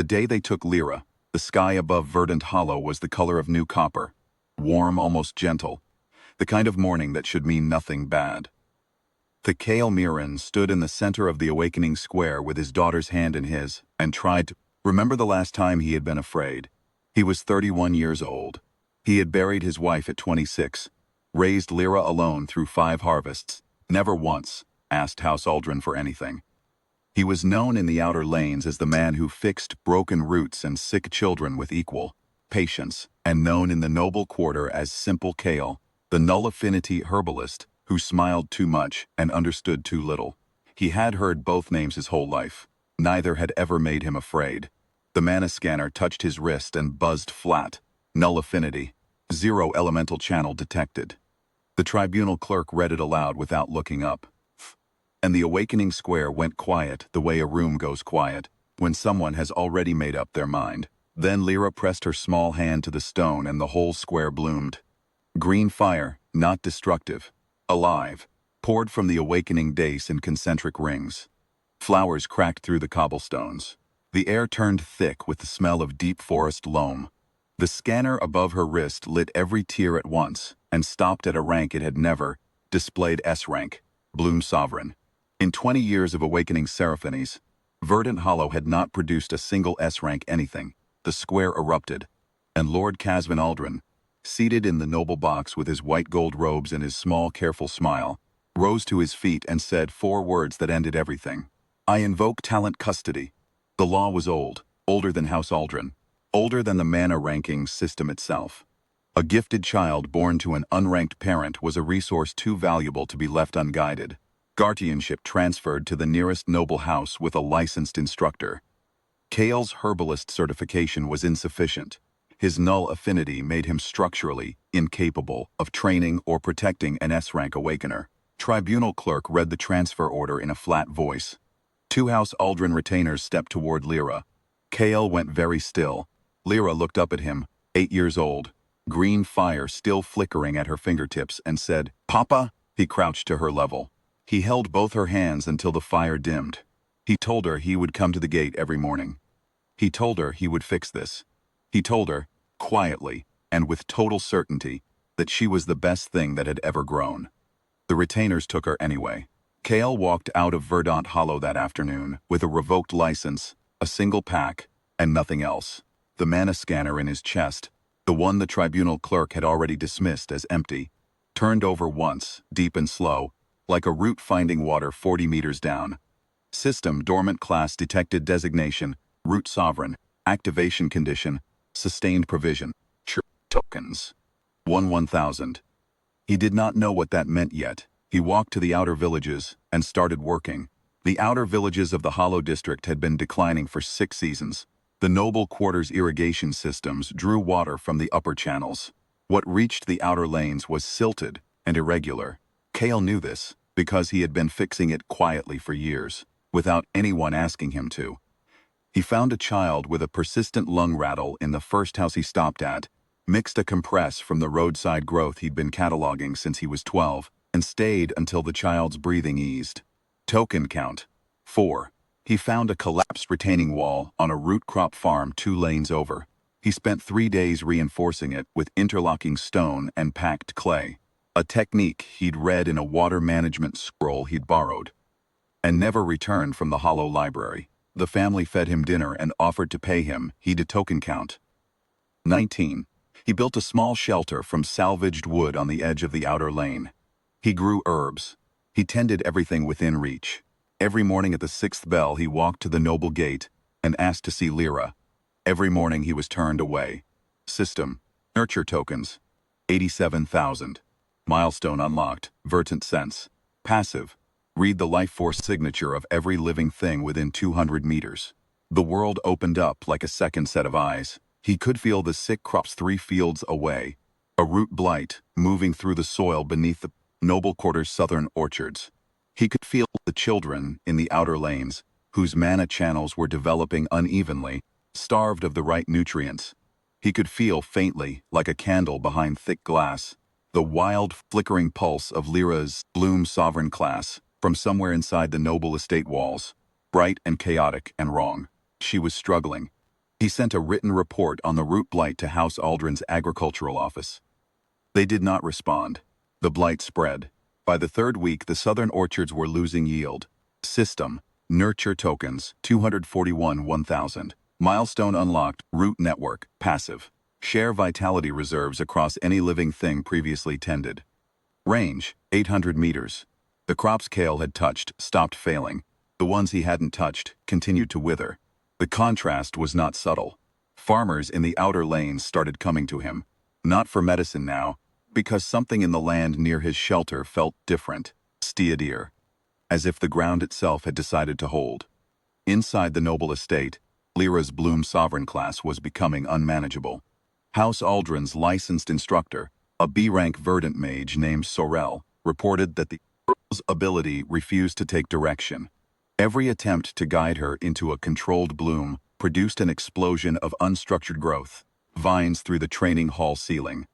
The day they took Lyra, the sky above Verdant Hollow was the color of new copper, warm, almost gentle, the kind of morning that should mean nothing bad. The Kale Mirren stood in the center of the awakening square with his daughter's hand in his and tried to remember the last time he had been afraid. He was 31 years old. He had buried his wife at 26, raised Lyra alone through 5 harvests, never once asked House Aldrin for anything. He was known in the outer lanes as the man who fixed broken roots and sick children with equal patience, and known in the noble quarter as Simple Kale, the Null-Affinity herbalist who smiled too much and understood too little. He had heard both names his whole life. Neither had ever made him afraid. The mana scanner touched his wrist and buzzed flat. Null-Affinity. 0 elemental channel detected. The tribunal clerk read it aloud without looking up. And the awakening square went quiet the way a room goes quiet when someone has already made up their mind. Then Lyra pressed her small hand to the stone and the whole square bloomed. Green fire, not destructive, alive, poured from the awakening dais in concentric rings. Flowers cracked through the cobblestones. The air turned thick with the smell of deep forest loam. The scanner above her wrist lit every tier at once and stopped at a rank it had never displayed. S rank, Bloom Sovereign. In 20 years of awakening seraphinies, Verdant Hollow had not produced a single S-rank anything. The square erupted, and Lord Casvin Aldrin, seated in the noble box with his white gold robes and his small, careful smile, rose to his feet and said 4 words that ended everything. I invoke talent custody. The law was old, older than House Aldrin, older than the mana ranking system itself. A gifted child born to an unranked parent was a resource too valuable to be left unguided. Guardianship transferred to the nearest noble house with a licensed instructor. Kale's herbalist certification was insufficient. His Null-Affinity made him structurally incapable of training or protecting an S-rank awakener. Tribunal clerk read the transfer order in a flat voice. 2 House Aldrin retainers stepped toward Lyra. Kale went very still. Lyra looked up at him, 8 years old, green fire still flickering at her fingertips, and said, Papa? He crouched to her level. He held both her hands until the fire dimmed. He told her he would come to the gate every morning. He told her he would fix this. He told her, quietly and with total certainty, that she was the best thing that had ever grown. The retainers took her anyway. Kale walked out of Verdant Hollow that afternoon with a revoked license, a single pack, and nothing else. The mana scanner in his chest, the one the tribunal clerk had already dismissed as empty, turned over once, deep and slow, like a root finding water 40 meters down. System dormant class detected designation, root sovereign, activation condition, sustained provision, tokens. 1,000. He did not know what that meant yet. He walked to the outer villages and started working. The outer villages of the Hollow District had been declining for 6 seasons. The noble quarters irrigation systems drew water from the upper channels. What reached the outer lanes was silted and irregular. Kale knew this because he had been fixing it quietly for years, without anyone asking him to. He found a child with a persistent lung rattle in the first house he stopped at, mixed a compress from the roadside growth he'd been cataloging since he was 12, and stayed until the child's breathing eased. Token count, 4. He found a collapsed retaining wall on a root crop farm 2 lanes over. He spent 3 days reinforcing it with interlocking stone and packed clay, a technique he'd read in a water management scroll he'd borrowed, and never returned from the Hollow Library. The family fed him dinner and offered to pay him. He did token count. 19. He built a small shelter from salvaged wood on the edge of the outer lane. He grew herbs. He tended everything within reach. Every morning at the 6th bell he walked to the noble gate and asked to see Lyra. Every morning he was turned away. System. Nurture tokens. 87,000. Milestone unlocked. Verdant sense. Passive. Read the life force signature of every living thing within 200 meters. The world opened up like a second set of eyes. He could feel the sick crops 3 fields away. A root blight moving through the soil beneath the noble quarter's southern orchards. He could feel the children in the outer lanes, whose mana channels were developing unevenly, starved of the right nutrients. He could feel faintly, like a candle behind thick glass, the wild, flickering pulse of Lyra's Bloom Sovereign class from somewhere inside the noble estate walls, bright and chaotic and wrong. She was struggling. He sent a written report on the root blight to House Aldrin's agricultural office. They did not respond. The blight spread. By the third week, the southern orchards were losing yield. System, nurture tokens, 241 1000. Milestone unlocked, root network, passive. Share vitality reserves across any living thing previously tended. Range, 800 meters. The crops Kale had touched stopped failing. The ones he hadn't touched continued to wither. The contrast was not subtle. Farmers in the outer lanes started coming to him. Not for medicine now, because something in the land near his shelter felt different, steadier, as if the ground itself had decided to hold. Inside the noble estate, Lyra's Bloom Sovereign class was becoming unmanageable. House Aldrin's licensed instructor, a B-rank verdant mage named Sorel, reported that the girl's ability refused to take direction. Every attempt to guide her into a controlled bloom produced an explosion of unstructured growth, vines through the training hall ceiling,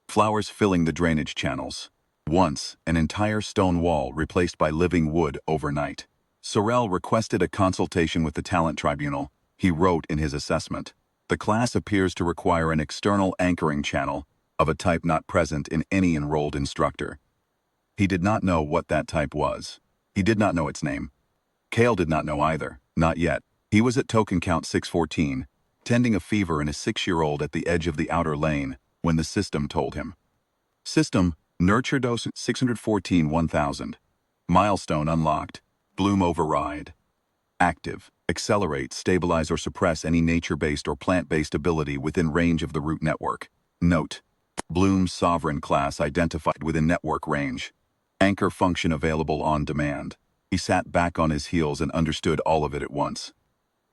flowers filling the drainage channels. Once, an entire stone wall replaced by living wood overnight. Sorel requested a consultation with the talent tribunal. He wrote in his assessment, "The class appears to require an external anchoring channel of a type not present in any enrolled instructor." He did not know what that type was. He did not know its name. Kale did not know either, not yet. He was at token count 614, tending a fever in a 6-year-old at the edge of the outer lane, when the system told him. System, nurture dose 614 1000. Milestone unlocked. Bloom override. Active. Accelerate, stabilize, or suppress any nature-based or plant-based ability within range of the root network. Note: Bloom Sovereign class identified within network range. Anchor function available on demand. He sat back on his heels and understood all of it at once.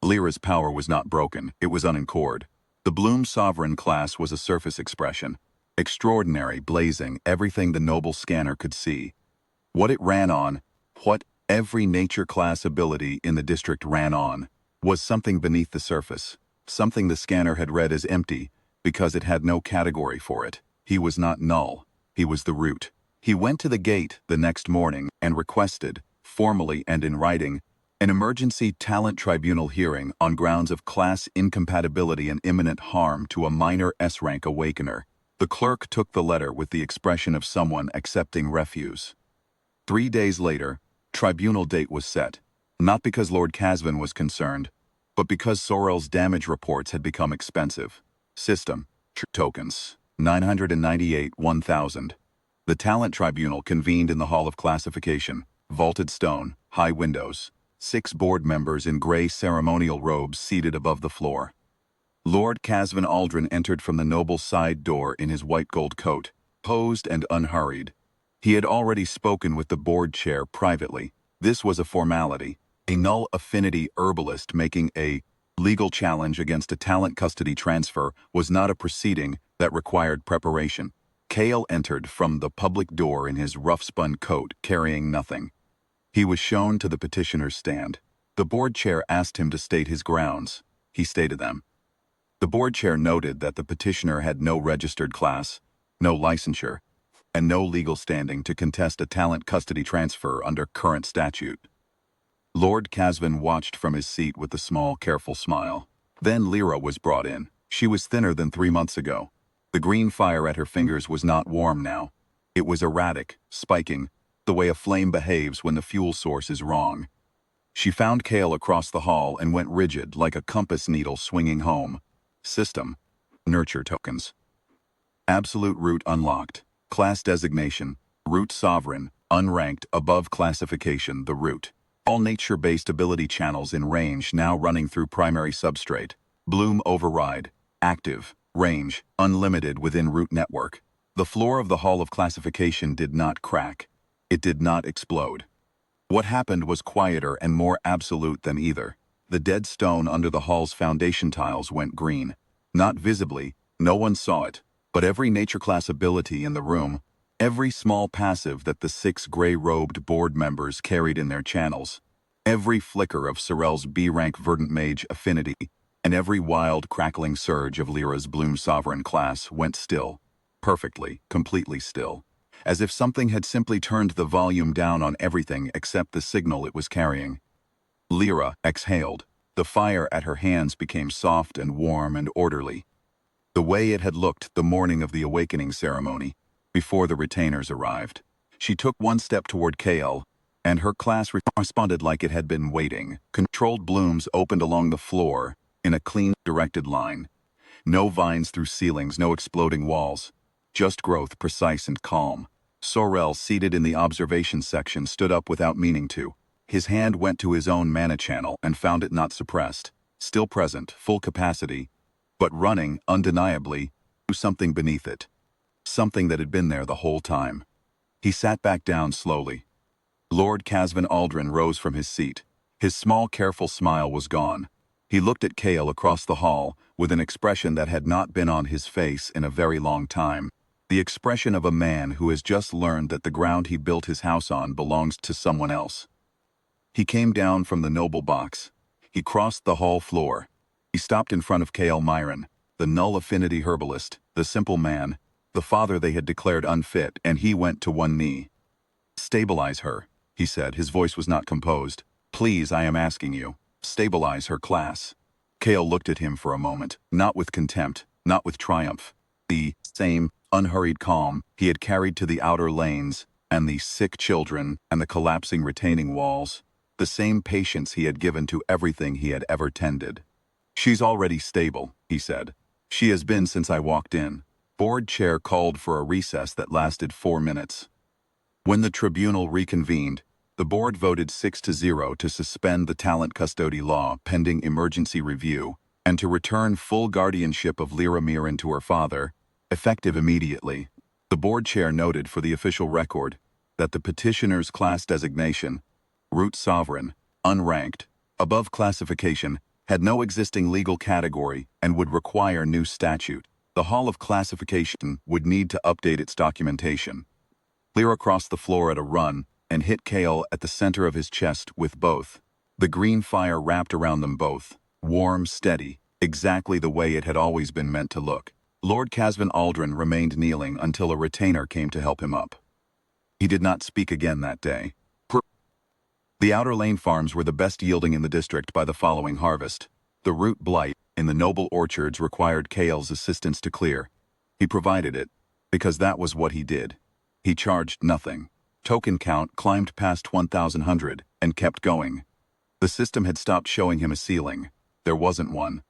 Lyra's power was not broken, it was unencored. The Bloom Sovereign class was a surface expression. Extraordinary, blazing, everything the noble scanner could see. What it ran on, what every nature class ability in the district ran on, was something beneath the surface, something the scanner had read as empty because it had no category for it. He was not null, he was the root. He went to the gate the next morning and requested, formally and in writing, an emergency talent tribunal hearing on grounds of class incompatibility and imminent harm to a minor S-rank awakener. The clerk took the letter with the expression of someone accepting refuse. 3 days later, tribunal date was set, not because Lord Casvin was concerned, but because Sorel's damage reports had become expensive. System, tokens, 998 1000. The talent tribunal convened in the Hall of Classification, vaulted stone, high windows, 6 board members in gray ceremonial robes seated above the floor. Lord Casvin Aldrin entered from the noble side door in his white gold coat, posed and unhurried. He had already spoken with the board chair privately. This was a formality. A Null-Affinity herbalist making a legal challenge against a talent custody transfer was not a proceeding that required preparation. Kale entered from the public door in his rough-spun coat, carrying nothing. He was shown to the petitioner's stand. The board chair asked him to state his grounds. He stated them. The board chair noted that the petitioner had no registered class, no licensure, and no legal standing to contest a talent custody transfer under current statute. Lord Casvin watched from his seat with a small, careful smile. Then Lyra was brought in. She was thinner than 3 months ago. The green fire at her fingers was not warm now. It was erratic, spiking, the way a flame behaves when the fuel source is wrong. She found Kale across the hall and went rigid like a compass needle swinging home. System, nurture tokens. Absolute root unlocked. Class designation, root sovereign, unranked, above classification, the root. All nature-based ability channels in range now running through primary substrate. Bloom override, active, range, unlimited within root network. The floor of the hall of classification did not crack. It did not explode. What happened was quieter and more absolute than either. The dead stone under the hall's foundation tiles went green. Not visibly, no one saw it, but every nature class ability in the room, every small passive that the 6 gray-robed board members carried in their channels, every flicker of Sorel's B-rank verdant mage affinity, and every wild, crackling surge of Lyra's Bloom Sovereign class went still, perfectly, completely still, as if something had simply turned the volume down on everything except the signal it was carrying. Lyra exhaled. The fire at her hands became soft and warm and orderly, the way it had looked the morning of the awakening ceremony, before the retainers arrived. She took one step toward Kale, and her class responded like it had been waiting. Controlled blooms opened along the floor in a clean, directed line. No vines through ceilings, no exploding walls. Just growth, precise and calm. Sorel, seated in the observation section, stood up without meaning to. His hand went to his own mana channel and found it not suppressed, still present, full capacity, but running, undeniably, to something beneath it. Something that had been there the whole time. He sat back down slowly. Lord Casvan Aldrin rose from his seat. His small, careful smile was gone. He looked at Kale across the hall with an expression that had not been on his face in a very long time. The expression of a man who has just learned that the ground he built his house on belongs to someone else. He came down from the noble box. He crossed the hall floor. He stopped in front of Kale Myron, the Null-Affinity herbalist, the simple man, the father they had declared unfit, and he went to one knee. "Stabilize her," he said. His voice was not composed. "Please, I am asking you. Stabilize her, class." Kale looked at him for a moment, not with contempt, not with triumph. The same unhurried calm he had carried to the outer lanes, and the sick children, and the collapsing retaining walls. The same patience he had given to everything he had ever tended. "She's already stable," he said. "She has been since I walked in." Board chair called for a recess that lasted 4 minutes. When the tribunal reconvened, the board voted 6-0 to suspend the talent custody law pending emergency review and to return full guardianship of Lyra Mirren to her father, effective immediately. The board chair noted for the official record that the petitioner's class designation, root sovereign, unranked, above classification, had no existing legal category and would require new statute. The Hall of Classification would need to update its documentation. Lyra crossed the floor at a run and hit Kale at the center of his chest with both. The green fire wrapped around them both, warm, steady, exactly the way it had always been meant to look. Lord Casvan Aldrin remained kneeling until a retainer came to help him up. He did not speak again that day. The Outer Lane farms were the best yielding in the district by the following harvest. The root blight in the noble orchards required Kale's assistance to clear. He provided it, because that was what he did. He charged nothing. Token count climbed past 1,100 and kept going. The system had stopped showing him a ceiling. There wasn't one.